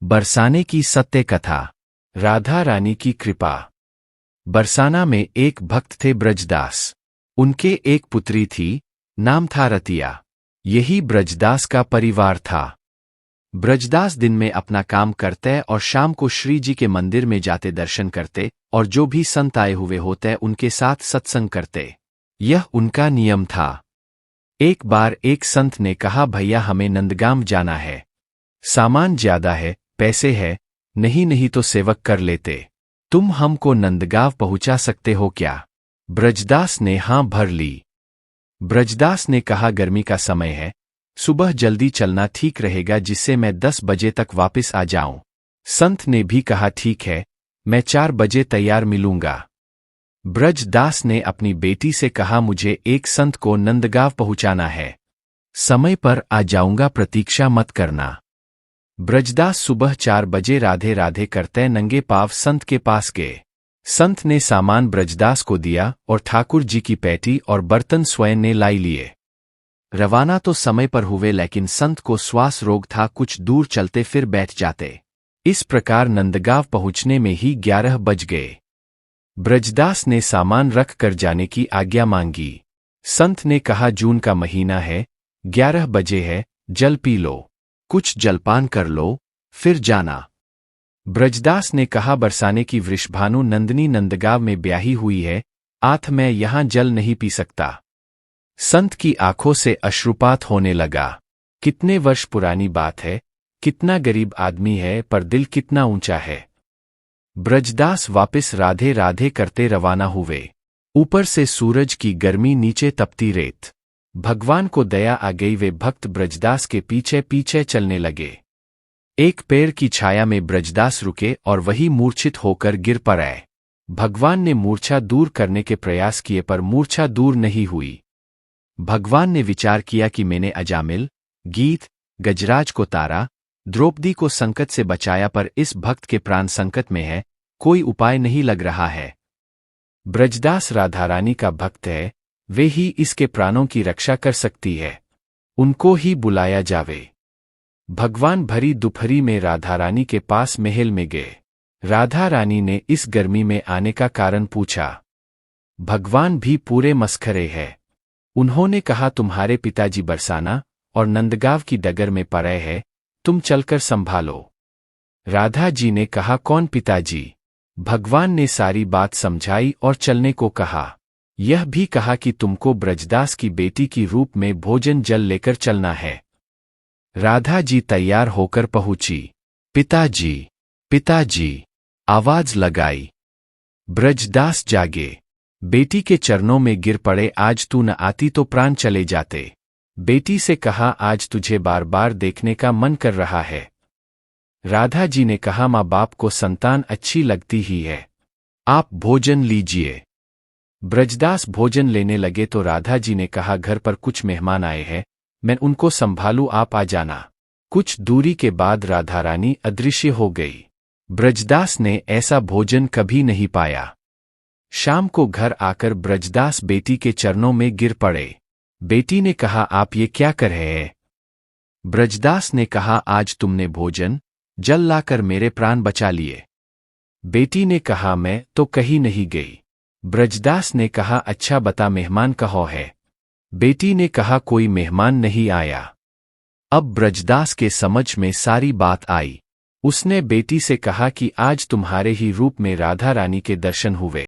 बरसाने की सत्य कथा। राधा रानी की कृपा। बरसाना में एक भक्त थे ब्रजदास। उनके एक पुत्री थी, नाम था रतिया। यही ब्रजदास का परिवार था। ब्रजदास दिन में अपना काम करते और शाम को श्री जी के मंदिर में जाते दर्शन करते और जो भी संत आए हुए होते उनके साथ सत्संग करते। यह उनका नियम था। एक बार एक संत ने कहा, भैया हमें नंदगांव जाना है। सामान ज्यादा है, पैसे है, नहीं तो सेवक कर लेते। तुम हमको नंदगांव पहुंचा सकते हो क्या? ब्रजदास ने हां भर ली। ब्रजदास ने कहा, गर्मी का समय है, सुबह जल्दी चलना ठीक रहेगा जिससे मैं 10 बजे तक वापस आ जाऊं। संत ने भी कहा, ठीक है, मैं 4 बजे तैयार मिलूंगा। ब्रजदास ने अपनी बेटी से कहा, मुझे एक संत को नंदगांव पहुंचाना है, समय पर आ जाऊंगा, प्रतीक्षा मत करना। ब्रजदास सुबह 4 बजे राधे राधे करते नंगे पांव संत के पास गए। संत ने सामान ब्रजदास को दिया और ठाकुर जी की पैटी और बर्तन स्वयं ने लाई लिए। रवाना तो समय पर हुए, लेकिन संत को श्वास रोग था, कुछ दूर चलते फिर बैठ जाते। इस प्रकार नंदगांव पहुंचने में ही 11 बज गए। ब्रजदास ने सामान रख कर जाने की आज्ञा मांगी। संत ने कहा, जून का महीना है, 11 बजे है, जल पी लो, कुछ जलपान कर लो, फिर जाना। ब्रजदास ने कहा, बरसाने की वृषभानु नंदिनी नंदगांव में ब्याही हुई है, आठ मैं यहां जल नहीं पी सकता। संत की आंखों से अश्रुपात होने लगा। कितने वर्ष पुरानी बात है, कितना गरीब आदमी है, पर दिल कितना ऊंचा है। ब्रजदास वापस राधे राधे करते रवाना हुए। ऊपर से सूरज की गर्मी, नीचे तपती रेत। भगवान को दया आ गई, वे भक्त ब्रजदास के पीछे पीछे चलने लगे। एक पेड़ की छाया में ब्रजदास रुके और वही मूर्छित होकर गिर पड़े। भगवान ने मूर्छा दूर करने के प्रयास किए पर मूर्छा दूर नहीं हुई। भगवान ने विचार किया कि मैंने अजामिल, गीत, गजराज को तारा, द्रौपदी को संकट से बचाया, पर इस भक्त के प्राण संकट में है, कोई उपाय नहीं लग रहा है। ब्रजदास राधा रानी का भक्त है, वे ही इसके प्राणों की रक्षा कर सकती है, उनको ही बुलाया जावे। भगवान भरी दोपहरी में राधा रानी के पास महल में गए। राधा रानी ने इस गर्मी में आने का कारण पूछा। भगवान भी पूरे मस्खरे है। उन्होंने कहा, तुम्हारे पिताजी बरसाना और नंदगांव की डगर में पड़े हैं, तुम चलकर संभालो। राधा जी ने कहा, कौन पिताजी? भगवान ने सारी बात समझाई और चलने को कहा। यह भी कहा कि तुमको ब्रजदास की बेटी की रूप में भोजन जल लेकर चलना है। राधा जी तैयार होकर पहुंची। पिताजी, पिताजी, आवाज लगाई। ब्रजदास जागे, बेटी के चरणों में गिर पड़े, आज तू न आती तो प्राण चले जाते। बेटी से कहा, आज तुझे बार बार देखने का मन कर रहा है। राधा जी ने कहा, माँ बाप को संतान अच्छी लगती ही है, आप भोजन लीजिए। ब्रजदास भोजन लेने लगे तो राधा जी ने कहा, घर पर कुछ मेहमान आए हैं, मैं उनको संभालूं, आप आ जाना। कुछ दूरी के बाद राधा रानी अदृश्य हो गई। ब्रजदास ने ऐसा भोजन कभी नहीं पाया। शाम को घर आकर ब्रजदास बेटी के चरणों में गिर पड़े। बेटी ने कहा, आप ये क्या कर रहे हैं? ब्रजदास ने कहा, आज तुमने भोजन जल लाकर मेरे प्राण बचा लिए। बेटी ने कहा, मैं तो कहीं नहीं गई। ब्रजदास ने कहा, अच्छा बता, मेहमान कहाँ है? बेटी ने कहा, कोई मेहमान नहीं आया। अब ब्रजदास के समझ में सारी बात आई। उसने बेटी से कहा कि आज तुम्हारे ही रूप में राधा रानी के दर्शन हुए।